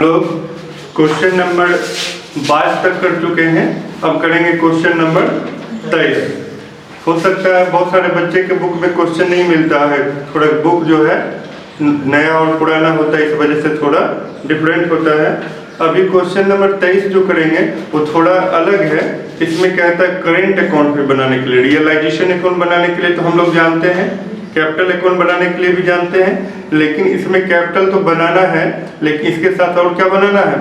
लोग question number 22 तक कर चुके हैं। अब करेंगे क्वेश्चन नंबर 23। हो सकता है बहुत सारे बच्चे के बुक में क्वेश्चन नहीं मिलता है, थोड़ा बुक जो है नया और पुराना होता है, इस वजह से थोड़ा डिफरेंट होता है। अभी क्वेश्चन नंबर 23 जो करेंगे वो थोड़ा अलग है। इसमें कहता है करेंट अकाउंट भी बनाने के लिए, रियलाइजेशन अकाउंट बनाने के लिए तो हम लोग जानते हैं, कैपिटल अकाउंट बनाने के लिए भी जानते हैं, लेकिन इसमें कैपिटल तो बनाना है, लेकिन इसके साथ और क्या बनाना है,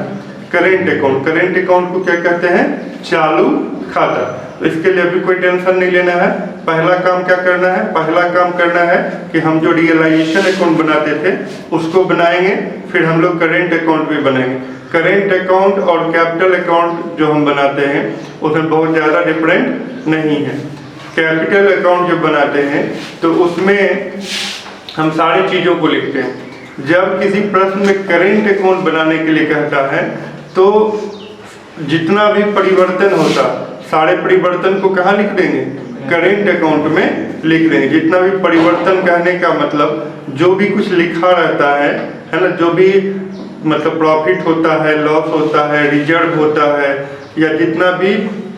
करेंट अकाउंट। करेंट अकाउंट को क्या कहते हैं, चालू खाता। तो इसके लिए अभी कोई टेंशन नहीं लेना है। पहला काम क्या करना है, पहला काम करना है कि हम जो रियलाइजेशन अकाउंट बनाते थे उसको बनाएंगे, फिर हम लोग करेंट अकाउंट भी बनाएंगे। करेंट अकाउंट और कैपिटल अकाउंट जो हम बनाते हैं उसमें बहुत ज़्यादा डिफरेंट नहीं है। कैपिटल अकाउंट जब बनाते हैं तो उसमें हम सारी चीज़ों को लिखते हैं। जब किसी प्रश्न में करेंट अकाउंट बनाने के लिए कहता है तो जितना भी परिवर्तन होता सारे परिवर्तन को कहाँ लिख देंगे, करेंट अकाउंट में लिख देंगे। जितना भी परिवर्तन कहने का मतलब जो भी कुछ लिखा रहता है ना, जो भी मतलब प्रॉफिट होता है, लॉस होता है, रिजर्व होता है, या जितना भी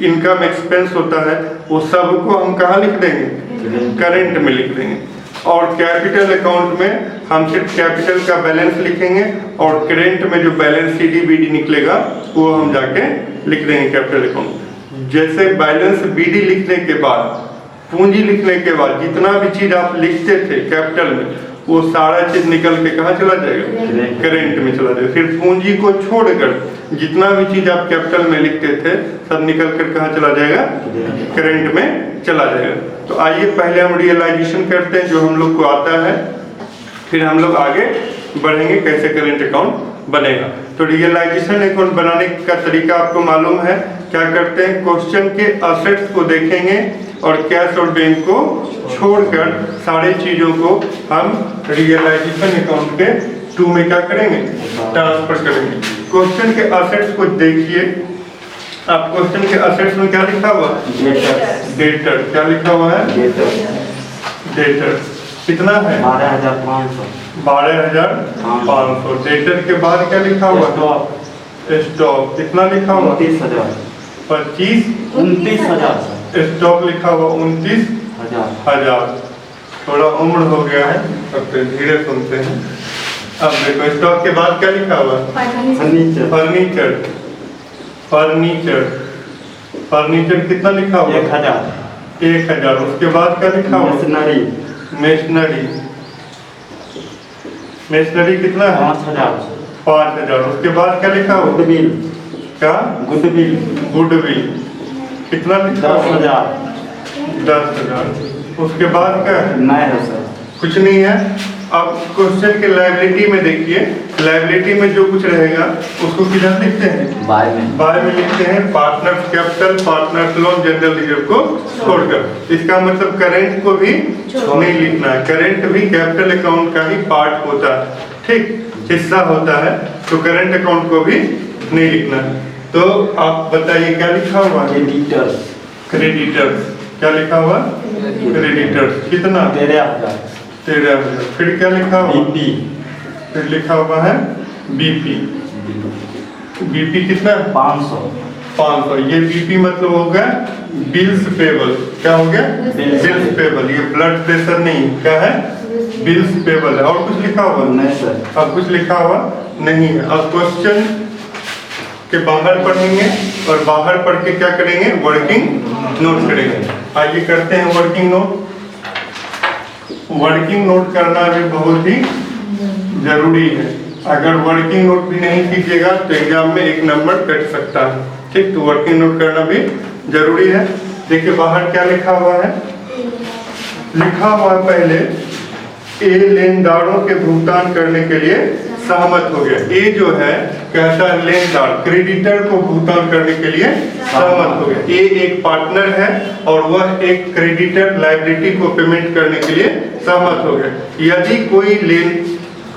इनकम एक्सपेंस होता है वो सबको हम कहाँ लिख देंगे, करेंट में लिख देंगे। और कैपिटल अकाउंट में हम सिर्फ कैपिटल का बैलेंस लिखेंगे और करेंट में जो बैलेंस सीडी बीडी निकलेगा वो हम जाके लिख देंगे कैपिटल अकाउंट। जैसे बैलेंस बीडी लिखने के बाद, पूंजी लिखने के बाद जितना भी चीज आप लिखते थे कैपिटल में वो सारा चीज निकल के कहाँ चला जाएगा, करेंट में चला जाएगा। फिर पूंजी को छोड़कर जितना भी चीज आप कैपिटल में लिखते थे सब निकल कर कहाँ चला जाएगा, करेंट में चला जाएगा। तो आइए पहले हम रियलाइजेशन करते हैं जो हम लोग को आता है, फिर हम लोग आगे बढ़ेंगे कैसे करेंट अकाउंट बनेगा। तो रियलाइजेशन अकाउंट बनाने का तरीका आपको मालूम है। क्या करते हैं, क्वेश्चन के असेट्स को देखेंगे और कैश और बैंक को छोड़कर सारी चीजों को हम रियलाइजेशन अकाउंट के टू में क्या करेंगे, ट्रांसफर करेंगे। क्वेश्चन के असेट्स को देखिए आप, क्वेश्चन के असेट्स में क्या लिखा हुआ है, डेटर। क्या लिखा हुआ है, डेटर। कितना है, 12,500। 12,500। डेटर के बाद क्या लिखा हुआ, स्टॉक। कितना लिखा हुआ, 29,000। स्टॉक लिखा हुआ 29,000। थोड़ा उम्र हो गया है, अब फिर धीरे सुनते हैं। अब देखो स्टॉक के बाद क्या लिखा हुआ, फर्नीचर। फर्नीचर कितना लिखा हुआ, 1,000। उसके बाद क्या लिखा हुआ, मशीनरी कितना है, 5,000। उसके बाद क्या लिखा हुआ, गुडविल। कितना लिखा हुआ, 10,000। उसके बाद क्या है, नहीं है सर, कुछ नहीं है। अब क्वेश्चन के लायबिलिटी में देखिए, लायबिलिटी में जो कुछ रहेगा उसको किधर लिखते हैं, बाय में लिखते हैं। Partners capital, partners loan, general reserve को छोड़कर। इसका मतलब करेंट को भी नहीं लिखना है। करेंट भी कैपिटल अकाउंट का ही पार्ट होता है, ठीक, हिस्सा होता है। तो करेंट अकाउंट को भी नहीं लिखना है। तो आप बताइए क्या लिखा हुआ, क्रेडिटर्स। क्या लिखा हुआ, क्रेडिटर्स। कितना, 13,000। फिर क्या लिखा हुआ, फिर लिखा हुआ है बीपी। बीपी कितना, 500। ये बीपी मतलब हो गया बिल्स पेबल। क्या हो गया, बिल्स पेबल। ये ब्लड प्रेशर नहीं, क्या है, बिल्स पेबल है। और कुछ लिखा हुआ नहीं सर, अब कुछ लिखा हुआ नहीं है। अब क्वेश्चन के बाहर पढ़ेंगे और बाहर पढ़ के क्या करेंगे, वर्किंग नोट करेंगे। आइए करते हैं वर्किंग नोट। वर्किंग नोट करना भी बहुत ही जरूरी है। अगर वर्किंग नोट भी नहीं कीजिएगा तो एग्जाम में 1 नंबर कट सकता है, ठीक। तो वर्किंग नोट करना भी जरूरी है। देखिए बाहर क्या लिखा हुआ है, लिखा हुआ है पहले ए लेनदारों के भुगतान करने के लिए सहमत हो गया। ए जो है कहता है लेनदार, क्रेडिटर को भुगतान करने के लिए सहमत हो गया। ए एक पार्टनर है और वह एक क्रेडिटर लायबिलिटी को पेमेंट करने के लिए सहमत हो गया।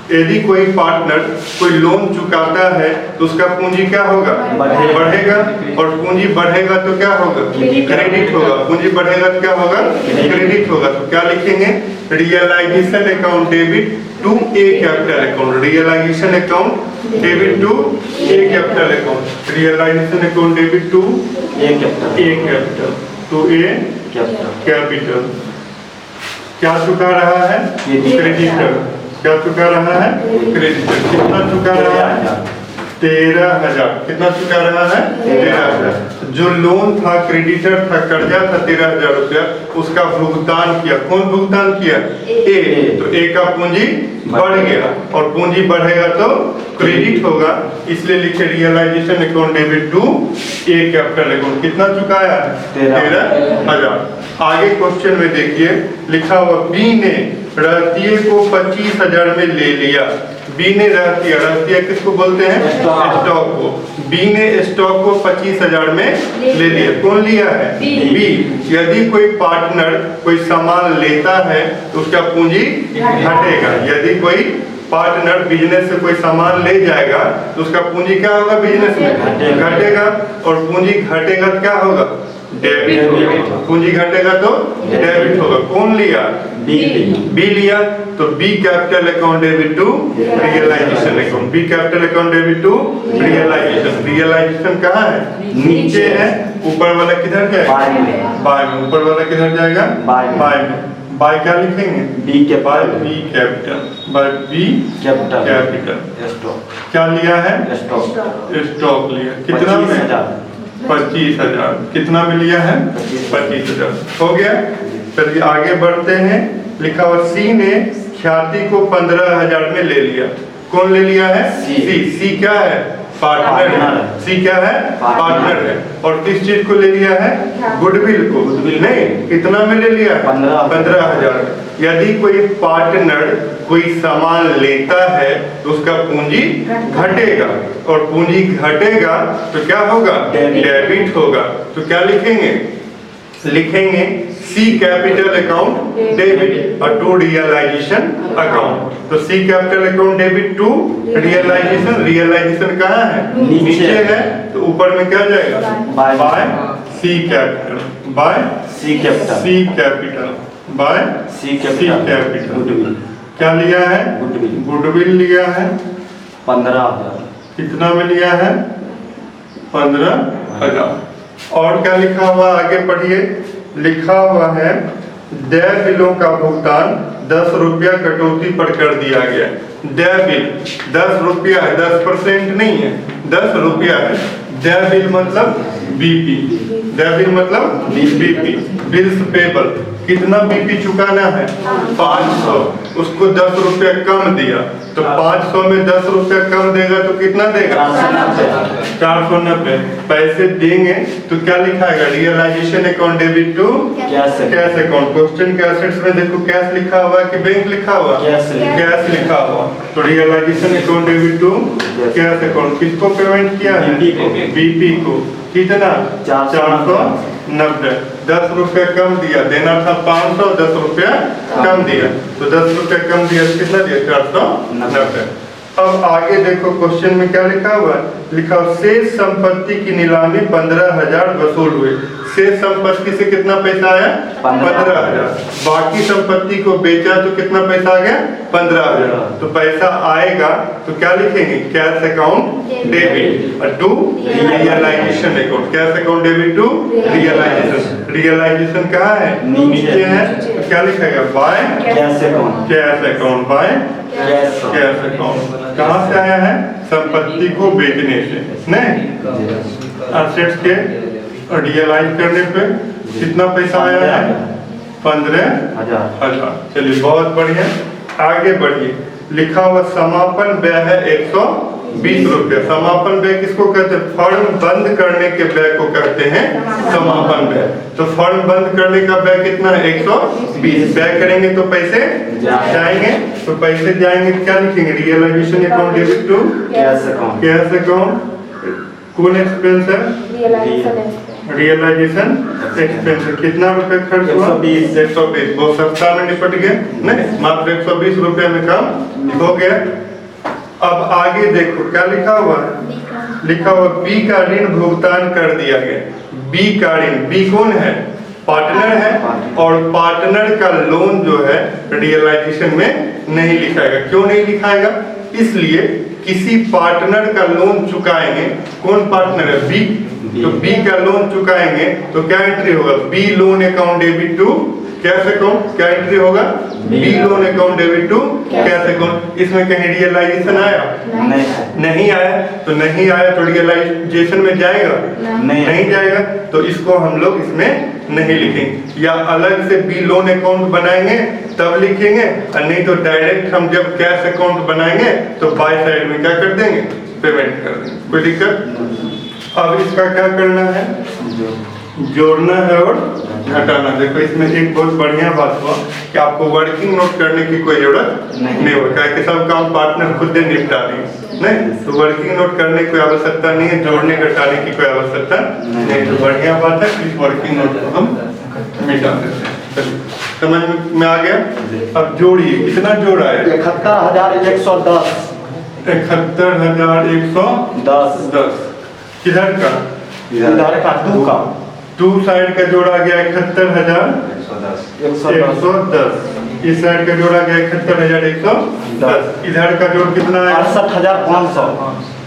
यदि कोई पार्टनर कोई लोन चुकाता है तो उसका पूंजी क्या होगा, बढ़ेगा। और पूंजी बढ़ेगा तो क्या होगा, क्रेडिट होगा। पूंजी बढ़ेगा तो क्या होगा, क्रेडिट होगा। तो क्या लिखेंगे, realisation account debit, to A capital account, realisation account debit to A capital account, realisation account debit to A capital to A capital. क्या चुका रहा है? क्रेडिटर। क्या चुका रहा है? क्रेडिटर। कितना चुका रहा है? 13,000। कितना चुका रहा है? 13,000। जो लोन था, क्रेडिटर था, कर्जा था 13,000 रुपया, उसका भुगतान किया। कौन भुगतान किया? ए। तो ए का पूंजी बढ़ गया, और पूंजी बढ़ेगा तो क्रेडिट होगा, इसलिए लिखे realisation account debit to A capital account. कितना चुकाया? 13,000। आगे क्वेश्चन में देखिए, लिखा हुआ बी ने रहतिये को 25,000 में ले लिया। बी ने रहतिया किसको बोलते हैं? स्टॉक को। बी ने स्टॉक को 25,000 में ले लिया। कौन लिया है? बी। यदि कोई पार्टनर कोई सामान लेता है तो उसका पूंजी घटेगा। यदि कोई पार्टनर बिजनेस से कोई सामान ले जाएगा तो उसका पूंजी क्या होगा? बिजनेस में घटेगा, और पूंजी घटेगा तो क्या होगा? डेबिट होगा। पूंजी घटेगा तो डेबिट होगा। कौन लिया? बी लिया। तो B capital account debit to realisation account. B capital account debit to realisation. Realisation कहाँ है? नीचे है। ऊपर वाला किधर जाएगा? बाय में। ऊपर वाला किधर जाएगा? बाय में। बाय क्या लिखेंगे? बी के by B capital. By B capital. क्या लिया है? स्टॉक लिया। कितना में? 25,000। कितना में लिया है? 25,000। हो गया। चलिए आगे बढ़ते हैं। लिखा हुआ सी ने ख्याति को 15,000 में ले लिया। कौन ले लिया है? सी क्या है? पार्टनर है। सी क्या है? पार्टनर है। और किस चीज को ले लिया है? गुडविल को। नहीं, कितना में ले लिया है? 15,000। यदि कोई पार्टनर कोई सामान लेता है तो उसका पूंजी घटेगा, और पूंजी घटेगा तो क्या होगा? डेबिट होगा। तो क्या लिखेंगे? लिखेंगे सी कैपिटल अकाउंट डेबिट और टू रियलाइजेशन अकाउंट। तो C capital account debit to realisation. Realisation कहाँ है? नीचे है। तो ऊपर में क्या जाएगा? By C capital. By C capital. By C capital. क्या लिया है? गुडविल लिया है। 15,000। कितना में लिया है? 15,000। और क्या लिखा हुआ? आगे पढ़िए। लिखा हुआ है देय बिलों का भुगतान 10 रुपया कटौती पर कर दिया गया। देय बिल 10 रुपया है, 10% नहीं है, 10 रुपया है। देय बिल मतलब बीपी। देय बिल मतलब बीपी, बिल्स पेबल। कितना बीपी चुकाना है? 500। उसको 10 रुपया कम दिया, तो 500 में 10 रुपया कम देगा तो कितना देगा? 490 पैसे देंगे। तो क्या लिखा है? Realisation account debit to cash account. Question के एसेट्स में देखो कैश लिखा हुआ है कि बैंक लिखा हुआ? कैश लिखा हुआ। तो realisation account debit to cash account. किसको पेमेंट किया है? बीपी को। कितना? 490। 10 रुपया कम दिया। देना था 500, 10 रुपया कम दिया, तो 10 रुपया कम दिया तो कितना दिया? 490। अब आगे देखो क्वेश्चन में क्या लिखा हुआ है? लिखा हुआ शेष संपत्ति की नीलामी 15,000 वसूल हुई। शेष संपत्ति से कितना पैसा आया? 15,000। बाकी संपत्ति को बेचा तो कितना पैसा आ गया? 15,000। तो पैसा आएगा तो क्या लिखेंगे? Cash account debit to realisation account. Cash account debit to realisation. Realisation कहाँ है? नीचे है। तो क्या लिखेगा? By cash account. By cash account. कहाँ से आया है? संपत्ति को बेचने से। नहीं, एसेट्स के रियलाइज करने पे कितना पैसा आया है? 15,000। चलिए बहुत बढ़िया। आगे बढ़िए। लिखा हुआ समापन व्यय है 120 रुपया। समापन व्यय किसको कहते हैं? फर्म बंद करने के व्यय को कहते हैं समापन व्यय। तो फर्म बंद करने का व्यय कितना है? 120। व्यय करेंगे तो पैसे जाएंगे, तो पैसे जाएंगे क्या लिखेंगे? Realisation account debit to cash account. कौन एक्सपेंस है? Realisation expense. कितना रुपए खर्च हुआ? 120। बहुत सस्ता में निपट गया। नहीं, मात्र 120 रुपए में काम हो गया। अब आगे देखो क्या लिखा हुआ है? लिखा हुआ बी का ऋण भुगतान कर दिया गया। बी का ऋण। बी कौन है? पार्टनर है और पार्टनर का लोन जो है रियलाइजेशन में नहीं लिखाएगा। क्यों नहीं लिखाएगा? इसलिए किसी पार्टनर का लोन चुकाएंगे, कौन पार्टनर है? बी। तो बी का लोन चुकाएंगे तो क्या एंट्री होगा? B loan account debit to cash account. क्या एंट्री होगा? B loan account debit to cash account. इसमें कहीं रियलाइजेशन आया? नहीं आया। तो नहीं आया तो रियलाइजेशन में जाएगा? नहीं जाएगा। तो इसको हम लोग इसमें नहीं लिखेंगे, या अलग से बी लोन अकाउंट बनाएंगे तब लिखेंगे, और नहीं तो डायरेक्ट हम जब कैश अकाउंट बनाएंगे तो बाय साइड में क्या कर देंगे? पेमेंट कर देंगे। कोई दिक्कत? अब इसका क्या करना है? जोड़ना है और घटाना। देखो इसमें एक बहुत बढ़िया बात हुआ कि आपको वर्किंग नोट करने की कोई जरूरत नहीं होता है कि सब काम पार्टनर खुद ही निपटा देंगे। नहीं, तो वर्किंग नोट करने की कोई आवश्यकता नहीं है, जोड़ने घटाने की कोई आवश्यकता नहीं। तो बढ़िया बात है, इस वर्किंग नोट को हम मिटा देते हैं। समझ में आ गया? अब जोड़िए, कितना जोड़ा है? 71,110। 71,110। किधर का? इधर का टू का। टू साइड का जोड़ा गया 71,110। इस साइड का जोड़ा गया 71,110। इधर का जोड़ कितना है? 68,500।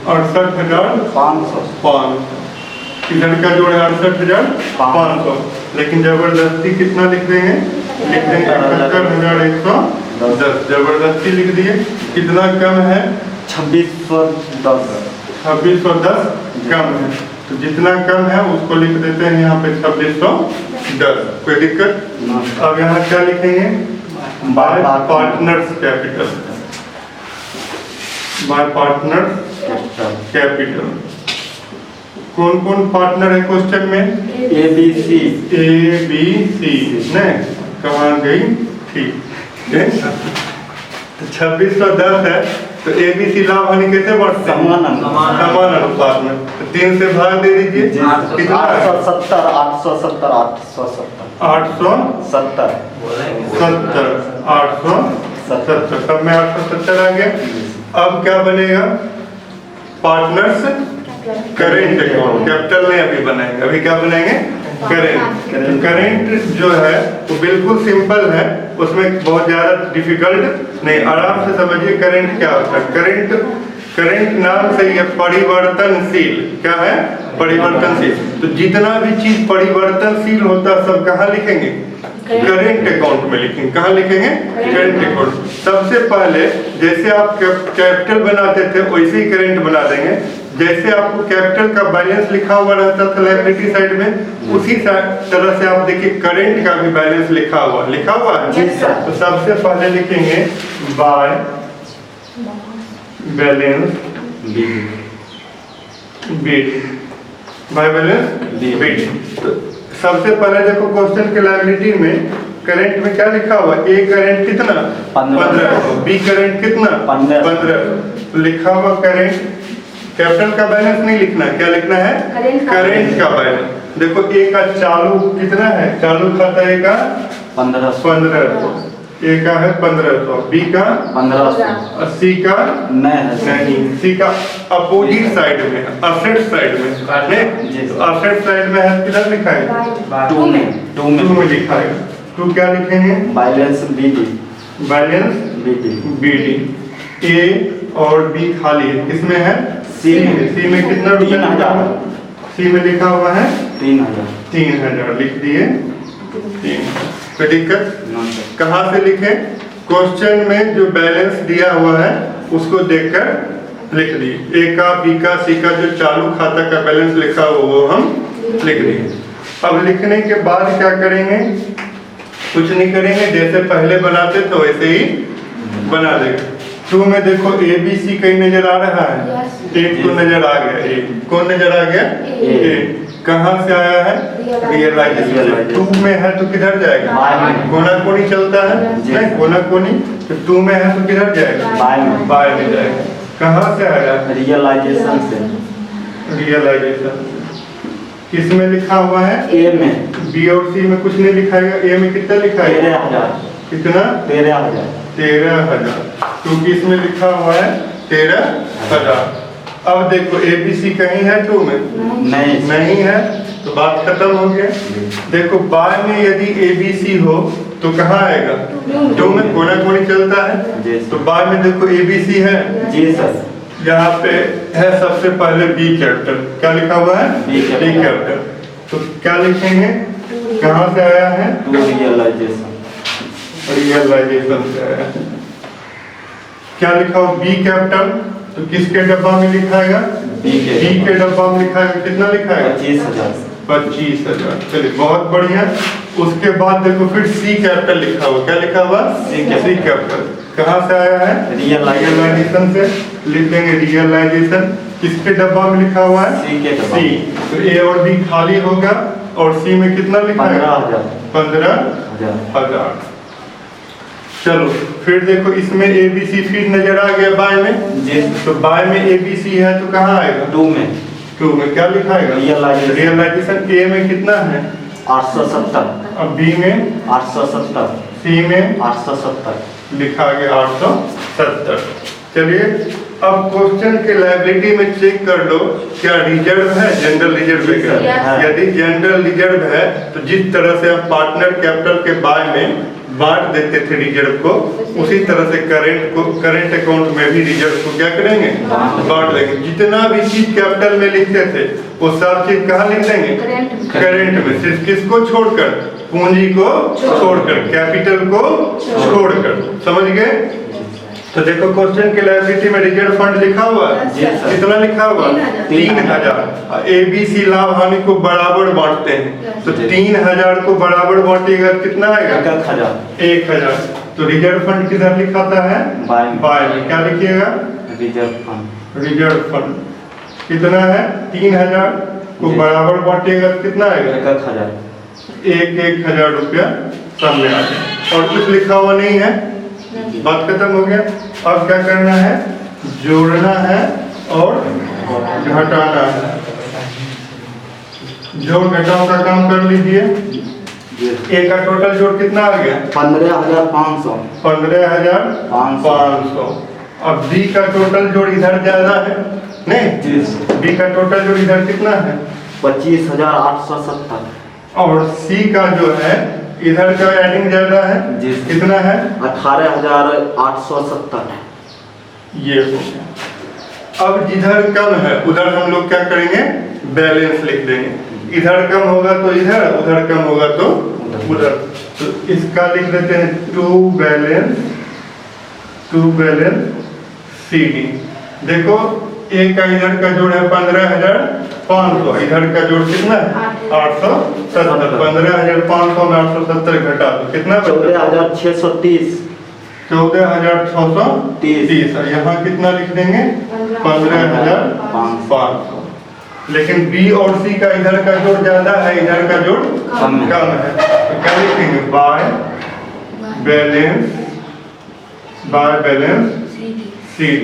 68,500। इधर का जोड़ है 68,500। लेकिन जबरदस्ती कितना लिख देंगे? लिख देंगे 71,110। जबरदस्ती लिख दिए। कितना कम है? 2610। 2610 कम है। तो जितना कम है उसको लिख देते हैं यहाँ पे 2610। कोई दिक्कत? अब यहाँ क्या लिखेंगे? By partners capital. By partners capital. कौन कौन पार्टनर है क्वेश्चन में? A B C. नहीं, कहाँ गई? ठीक है। तो 2610 है तो ABC लाभ हानि कैसे बढ़ते हैं? समान अनुपात में। तो 3 से भाग दे दीजिए। कितना? 870। 870। 870। 870। सब में 870 आ गया। अब क्या बनेगा? Partners current account. कैपिटल नहीं अभी बनाएंगे, अभी क्या बनाएंगे? करेंट। करेंट जो है वो बिल्कुल सिंपल है, उसमें बहुत ज्यादा डिफिकल्ट नहीं। आराम से समझिए करेंट क्या होता है। करेंट नाम से ही परिवर्तनशील। क्या है? परिवर्तनशील। तो जितना भी चीज परिवर्तनशील होता है सब कहाँ लिखेंगे? करेंट अकाउंट में लिखेंगे। कहाँ लिखेंगे? Current account. सबसे पहले जैसे आप कैपिटल बनाते थे वैसे ही करेंट बना देंगे। जैसे आपको कैपिटल का बैलेंस लिखा हुआ रहता था लायबिलिटी साइड में, उसी तरह से आप देखिए करेंट का भी बैलेंस लिखा हुआ है। तो सबसे पहले लिखेंगे by balance beat. By balance beat. तो सबसे पहले देखो क्वेश्चन के लायबिलिटी में करंट में क्या लिखा हुआ? ए करंट कितना? 1500। बी करंट कितना? 1500। लिखा हुआ करंट। कैपिटल का बैलेंस नहीं लिखना, क्या लिखना है? करंट का बैलेंस। देखो ए का चालू कितना है? चालू खाता ए का 1500। ए का है 1500। बी का 1500। सी का नहीं। सी का अपोजिट साइड में, असेट साइड में। असेट साइड में है, किधर लिखा है? टू में लिखा है। टू क्या लिखेंगे? Balance BD. Balance BD. A और बी खाली है। किसमें है? सी में कितना? 3000। सी में लिखा हुआ है 3000 लिख दिए। 3। कोई दिक्कत? कहाँ से लिखे? क्वेश्चन में जो बैलेंस दिया हुआ है उसको देखकर लिख दिए। ए का, बी का, सी का जो चालू खाता का बैलेंस लिखा हुआ वो हम लिख दिए। अब लिखने के बाद क्या करेंगे? कुछ नहीं करेंगे, जैसे पहले बनाते तो वैसे ही बना देंगे। 2 में देखो ए बी सी कहीं नजर आ रहा है? एक तो नजर आ गया। ए कौन नजर आ गया? ए। कहाँ से आया है? रियलाइजेशन। 2 में है तो किधर जाएगा? कोना कोनी चलता है नहीं? कोना कोनी। तो 2 में है तो किधर जाएगा? बाय में जाएगा। कहाँ से आया? रियलाइजेशन से। किस में लिखा हुआ है? ए में। बी और सी में कुछ नहीं लिखाएगा। ए में कितना लिखा है? 13,000। कितना? 13,000। क्योंकि इसमें लिखा हुआ है 13,000। अब देखो ए बी सी कहीं है 2 में? नहीं है। तो बात खत्म हो गया। देखो बाय में यदि ABC हो तो कहाँ आएगा? टू में कोना कोनी चलता है, तो बाय में देखो ABC है जी सर। यहाँ पे है सबसे पहले B कैपिटल, क्या लिखा हुआ है? B capital. तो क्या लिखेंगे? कहाँ से आया है? To realisation. रियलाइजेशन से आया है। क्या लिखा हो? B कैपिटल, तो किसके डब्बा में लिखाएगा? B के डब्बा में लिखाएगा। कितना लिखाएगा? 25,000। 25,000। चलिए बहुत बढ़िया। उसके बाद देखो फिर C कैपिटल लिखा हुआ, क्या लिखा हुआ? C capital. कहाँ से आया है? रियलाइजेशन से। लिखेंगे रियलाइजेशन, किसके डब्बा में लिखा हुआ है? C के डब्बा। C। तो A और B खाली होगा और C में कितना लिखा है? 15,000। चलो फिर देखो इसमें ABC फिर नजर आ गया बाय में जी। तो बाय में ABC है तो कहाँ आएगा? 2 में। 2 में क्या लिखाएगा? रियलाइजेशन। A में कितना है? 870। अब B में 870। C में 870 लिखा गया 870। चलिए अब क्वेश्चन के लायबिलिटी में चेक कर लो क्या रिजर्व है, जनरल रिजर्व है क्या? यदि जनरल रिजर्व है तो जिस तरह से हम पार्टनर कैपिटल के बाय में बांट देते थे रिजर्व को, उसी तरह से करंट अकाउंट में भी रिजर्व को क्या करेंगे? बांट देंगे। जितना भी चीज कैपिटल में लिखते थे वो सब चीज कहाँ लिख देंगे? करंट में। सिर्फ किसको छोड़कर? पूंजी को छोड़कर, कैपिटल को छोड़कर। समझ गए? तो देखो क्वेश्चन के लायबिलिटी में रिजर्व फंड लिखा हुआ है। कितना लिखा हुआ? 3,000। ABC लाभ हानि को बराबर बांटते हैं, तो 3,000 को बराबर बांटिएगा कितना आएगा? 1,000। तो रिजर्व फंड किधर लिखाता है? बाय में। क्या लिखिएगा? रिजर्व फंड कितना है? 3,000 को बराबर बांटिएगा कितना आएगा? 1,000 रुपया सामने आ जाए। और कुछ लिखा हुआ नहीं है। बात खत्म हो गया। अब क्या करना है? जोड़ना है और घटाना है। जोड़ घटाव का काम कर लीजिए। ए का टोटल जोड़ कितना आ गया? 15,500। 15,500। अब बी का टोटल जोड़ इधर ज्यादा है नहीं? बी का टोटल जोड़ इधर कितना है? 25,870। और सी का जो है इधर का एडिंग ज्यादा है, कितना है? 18,870। ये हो गया। अब जिधर कम है उधर हम लोग क्या करेंगे? बैलेंस लिख देंगे। इधर कम होगा तो इधर, उधर कम होगा तो उधर। तो इसका लिख देते हैं टू बैलेंस CD। देखो एक का इधर का जोड़ है 15,500, इधर का जोड़ कितना है? 870। 15,500 में 870 घटा दो कितना? 14,630। 14,630। यहाँ कितना लिख देंगे? 15,500। लेकिन B और C का इधर का जोड़ ज्यादा है, इधर का जोड़ कम है। तो क्या लिखेंगे? By balance CD।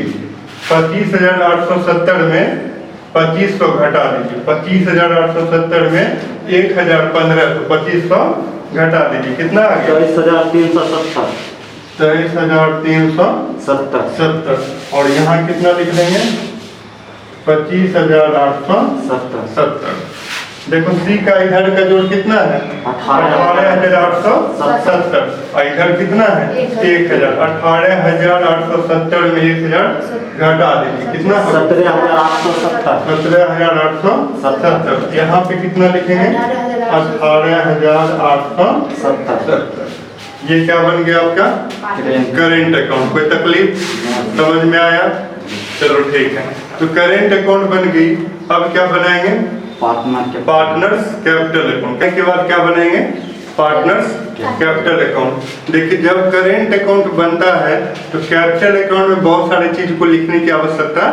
25,870 में 2500 घटा दीजिए। 25,870 में 1,015 तो 2500 घटा दीजिए कितना आ गया? 23,370। 23,370। और यहाँ कितना लिख देंगे? 25,870। देखो C का इधर का जोड़ कितना है? 18,870। और इधर कितना है? 1,000। 18,870 में 1,000 घटा दीजिए कितना? 17,870। 17,870। यहाँ पे कितना लिखेंगे? 18,870। ये क्या बन गया आपका? Current account. कोई तकलीफ समझ में आया? चलो ठीक है। तो करेंट अकाउंट बन गई। अब क्या बनाएंगे? Partners capital account. के बाद क्या बनाएंगे? Partners capital account. देखिए जब करेंट अकाउंट बनता है तो कैपिटल अकाउंट में बहुत सारी चीज को लिखने की आवश्यकता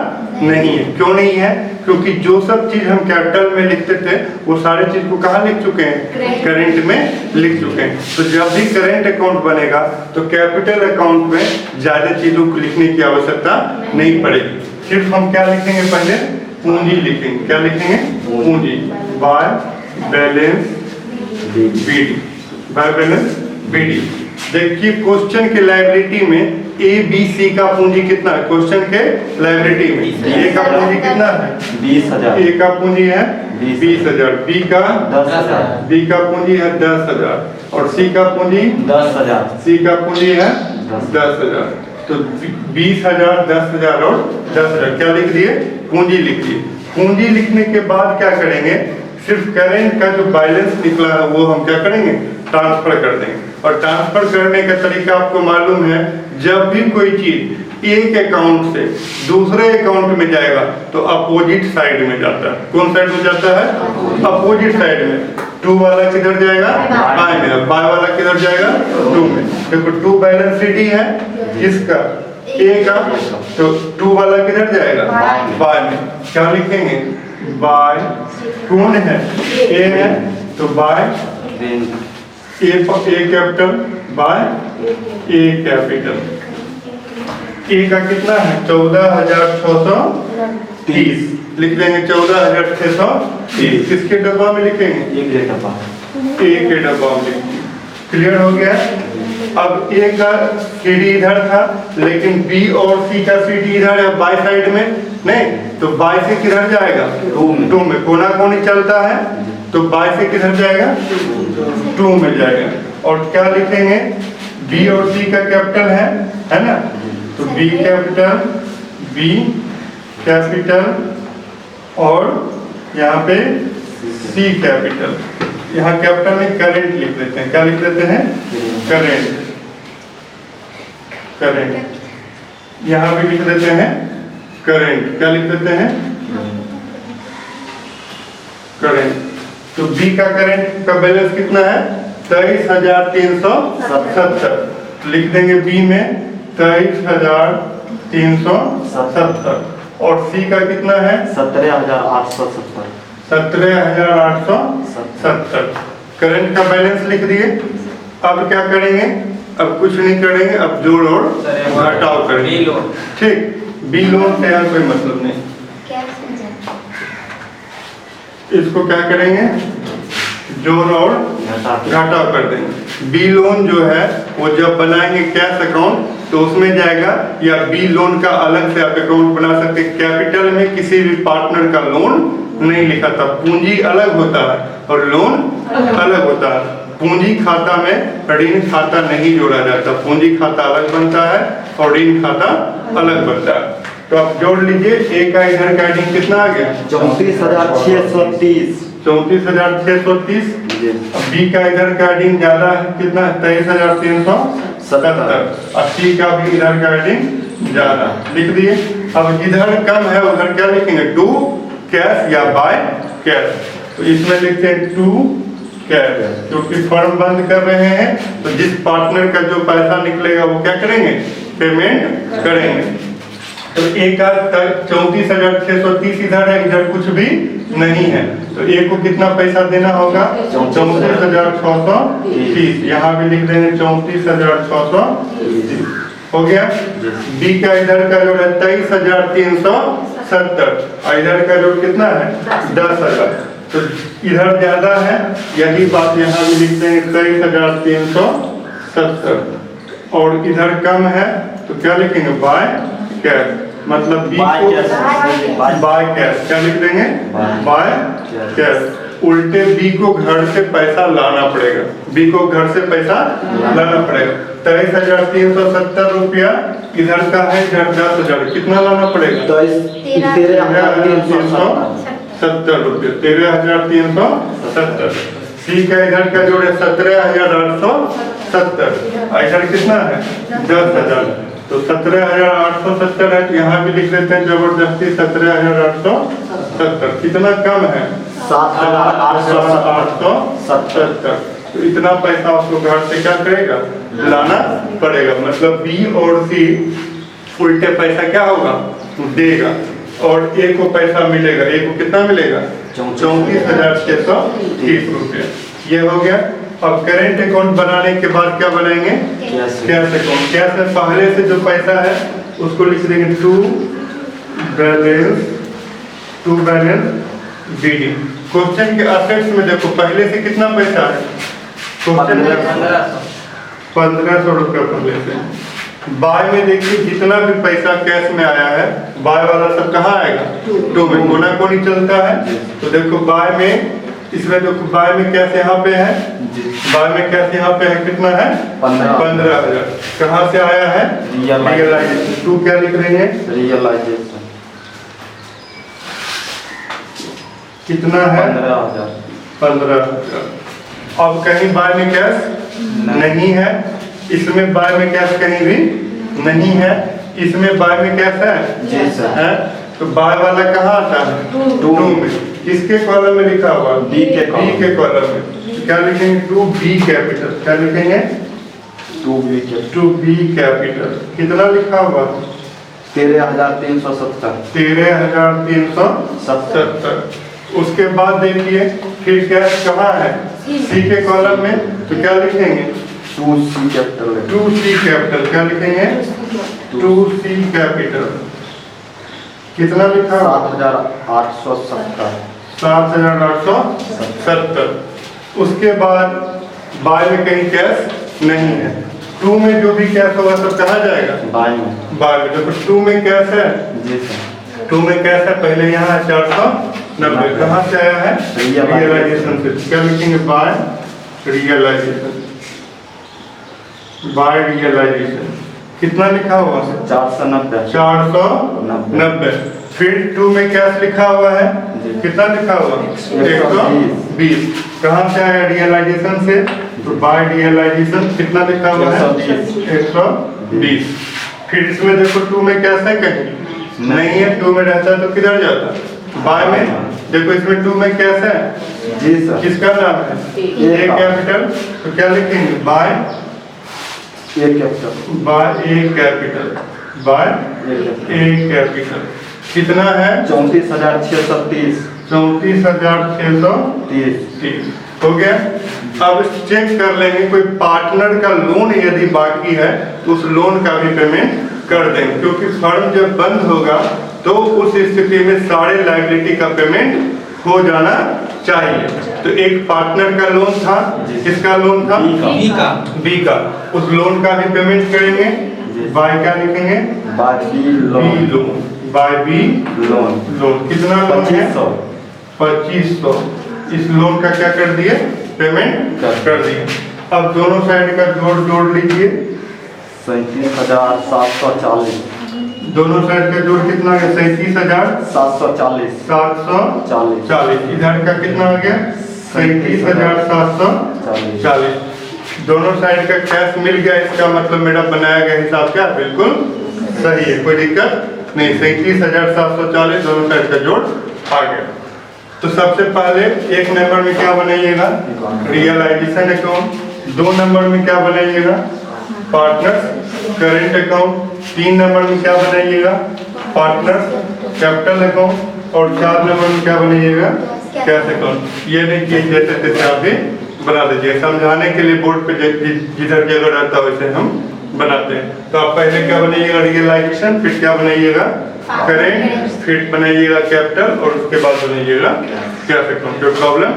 नहीं है। क्यों नहीं है? क्योंकि जो सब चीज हम कैपिटल में लिखते थे वो सारे चीज को कहाँ लिख चुके हैं? करेंट में लिख चुके हैं। तो जब भी करेंट अकाउंट बनेगा तो कैपिटल अकाउंट में ज्यादा चीजों को लिखने की आवश्यकता नहीं पड़ेगी। सिर्फ हम क्या लिखेंगे? पहले पूंजी लिखेंगे। क्या लिखेंगे? पूंजी। By balance BD। By balance BD। देखिए क्वेश्चन के लायबिलिटी में ए बी सी का पूंजी कितना है क्वेश्चन के लाइबिलिटी में? ए का पूंजी कितना है? 20,000। ए का पूंजी है 20,000, बी का 10,000। बी का पूंजी है 10,000 और सी का पूंजी 10,000। सी का पूंजी है 10,000। तो 20,000, 10,000 और 10,000 क्या लिख दिए? पूंजी लिख दिए। पूंजी लिखने के बाद क्या करेंगे? सिर्फ करेंट का जो बैलेंस निकला है वो हम क्या करेंगे? ट्रांसफर कर देंगे। और ट्रांसफर करने का तरीका आपको मालूम है, जब भी कोई चीज एक अकाउंट से दूसरे अकाउंट में जाएगा तो अपोजिट साइड में जाता है। कौन साइड में जाता है? अपोजिट साइड में। टू वाला किधर जाएगा? बाय में। बाय वाला किधर जाएगा? टू में। देखो टू बैलेंस शीट है किसका? ए का। तो टू वाला किधर जाएगा? बाय में। क्या लिखेंगे? बाय कौन है? ए है तो by A capital by A capital. A का कितना है? 14,630 लिख देंगे। 14,630 किसके डब्बा में लिखेंगे? एक डब्बा। ए के डब्बा में लिखेंगे। क्लियर हो गया? अब ए का सीडी इधर था लेकिन बी और सी का सीडी इधर है बाय साइड में नहीं, तो बाय से किधर जाएगा? टू में। कोना कोनी चलता है तो बाय से किधर जाएगा? टू में जाएगा। और क्या लिखेंगे? बी और सी का कैपिटल है ना, तो बी कैपिटल और यहाँ पे सी कैपिटल। यहाँ कैपिटल में करेंट लिख देते हैं। क्या लिख देते हैं? करेंट। यहाँ भी लिख देते हैं करेंट। क्या लिख देते हैं? करेंट। तो बी का करेंट का बैलेंस कितना है? 23,370। लिख देंगे बी में 23,370 और सी का कितना है? 17,870। 17,870। करंट का बैलेंस लिख दिए। अब क्या करेंगे? अब कुछ नहीं करेंगे, अब जोड़ और घटाव करेंगे। ठीक, बी लोन से यहाँ कोई मतलब नहीं। इसको क्या करेंगे? जोड़ और घटाव कर देंगे। बी लोन जो है वो जब बनाएंगे कैश अकाउंट तो उसमें जाएगा, या बी लोन का अलग से आप अकाउंट बना सकते। कैपिटल में किसी भी पार्टनर का लोन नहीं लिखा था। पूंजी अलग होता है और लोन अलग होता है। पूंजी खाता में ऋण खाता नहीं जोड़ा जाता। पूंजी खाता अलग बनता है और ऋण खाता अलग बनता है। तो आप जोड़ लीजिए। ए का इधर का ऋण कितना आ गया? 34,630। 34,630। बी का इधर का ऋण ज्यादा है, कितना? 23,370। और सी का भी इधर का ऋण ज्यादा लिख दिए। अब इधर कम है उधर क्या लिखेंगे? टू कैश या बाय कैश। तो इसमें लिखते हैं टू कैश, क्योंकि फर्म बंद कर रहे हैं तो जिस पार्टनर का जो पैसा निकलेगा वो क्या करेंगे? पेमेंट करेंगे। तो ए का 34,630 इधर है, इधर कुछ भी नहीं है, तो ए को कितना पैसा देना होगा? 34,630। यहाँ भी लिख देंगे 34,630। हो गया। बी का इधर का जोड़ है 23,370 और इधर का जोड़ कितना है? 10,000। तो इधर ज्यादा है, यही बात यहाँ भी लिख देंगे 23,370 और इधर कम है तो क्या लिखेंगे? By cash. मतलब बी को बाय कैश। क्या लिख देंगे? By cash. उल्टे बी को घर से पैसा लाना पड़ेगा। बी को घर से पैसा लाना पड़ेगा। 23,370 रुपया इधर का है, इधर 10,000। कितना लाना पड़ेगा? 13,370 रुपया। 13,370। सी का इधर का जोड़ है 17,870 और इधर कितना है? 10,000। तो 17,870 है, तो यहाँ भी लिख देते हैं जबरदस्ती 17,870। कितना कम है? 7,870। तो इतना पैसा उसको घर से क्या करेगा? लाना पड़ेगा। मतलब बी और सी उल्टे पैसा क्या होगा? देगा और ए को पैसा मिलेगा। ए को कितना मिलेगा? 34,630 रुपये। ये हो गया। अब करेंट अकाउंट बनाने के बाद क्या बनाएंगे? Cash account. कैश में पहले से जो पैसा है उसको लिख देंगे टू बैलेंस बीडी। क्वेश्चन के असेट्स में देखो पहले से कितना पैसा है? क्वेश्चन में 1,500 रुपया पहले से। बाय में देखिए जितना भी पैसा कैश में आया है बाय वाला सब कहाँ आएगा? टू में। कोना कोनी चलता है तो देखो बाय में, इसमें देखो बाय में कैश यहाँ पे है, बाय में कैश यहाँ पे है, कितना है? 15,000। कहाँ से आया है? रियलाइजेशन। टू क्या लिख रही है? रियलाइजेशन कितना है? 15,000। 15,000। अब कहीं बाय में कैश नहीं है, इसमें बाय में कैश कहीं भी नहीं है, इसमें बाय में कैश है? जी सर। है तो बाय वाला कहाँ आता है? टू में। किसके कॉलम में लिखा हुआ? बी के कॉलम। बी के कॉलम में। तो क्या लिखेंगे? To B capital. क्या लिखेंगे? To B capital. कितना लिखा हुआ? 13,370। 13,370। उसके बाद देखिए फिर कैश कहाँ है? सी के कॉलम में। तो क्या लिखेंगे? 2C capital. 2C capital. क्या लिखेंगे? 2C capital. कितना लिखा? 7,870। 7,870। उसके बाद बाय में कहीं कैश नहीं है, टू में जो भी कैश होगा सब कहाँ जाएगा? बाय में। बाय में। देखो टू में कैश है, जी सर। टू में कैश है, पहले यहाँ है 490। कहाँ से आया है? रियलाइजेशन से। क्या लिखेंगे? By realisation. By realisation. कितना लिखा हुआ? 490। 490। फिर टू में कैश लिखा हुआ है, कितना लिखा हुआ? 120। कहाँ से आया? रियलाइजेशन से। तो बाय रियलाइजेशन कितना लिखा हुआ है? 120। फिर इसमें देखो टू में कैश है कहीं नहीं है, टू में रहता तो किधर जाता? बाय में। देखो इसमें टू में कैश है, जी सर। किसका नाम है? ए कैपिटल। तो क्या लिखेंगे? Bye A capital. By A capital. By A capital. कितना है? 34,630। 34,630 हो गया। अब चेक कर लेंगे कोई पार्टनर का लोन यदि बाकी है तो उस लोन का भी पेमेंट कर देंगे, क्योंकि फर्म जब बंद होगा तो उस स्थिति में सारे लायबिलिटी का पेमेंट हो जाना चाहिए। तो एक पार्टनर का लोन था, किसका लोन था? बी का। उस लोन का भी पेमेंट करेंगे। बाय क्या लिखेंगे? By B loan. By B loan. कितना लोन है? 2500। इस लोन का क्या कर दिए? पेमेंट कर दिए। अब दोनों साइड का जोड़ लीजिए। 37,740। दोनों साइड का जोड़ कितना है? 37,740। 740। इधर का कितना आ गया? 37,740। दोनों साइड का कैश मिल गया, इसका मतलब मेरा बनाया गया हिसाब क्या? बिल्कुल सही है, कोई दिक्कत नहीं। 37,740 दोनों साइड का जोड़ आ गया। तो सबसे पहले एक नंबर में क्या बनाइएगा? Realisation account. 2 नंबर में क्या बनाइएगा? Partners current account. 3 नंबर में क्या बनाइएगा? Partners capital account. और 4 नंबर में क्या बनाइएगा? Cash account. ये नहीं कि जैसे तैसे आप भी बना दीजिए, समझाने के लिए बोर्ड पे जिधर जगह रहता है वैसे हम बनाते हैं। तो आप पहले क्या बनाइएगा? रियलाइजेशन। फिर क्या बनाइएगा? करेंट। फिर बनाइएगा कैपिटल और उसके बाद बनाइएगा कैश अकाउंट। कोई प्रॉब्लम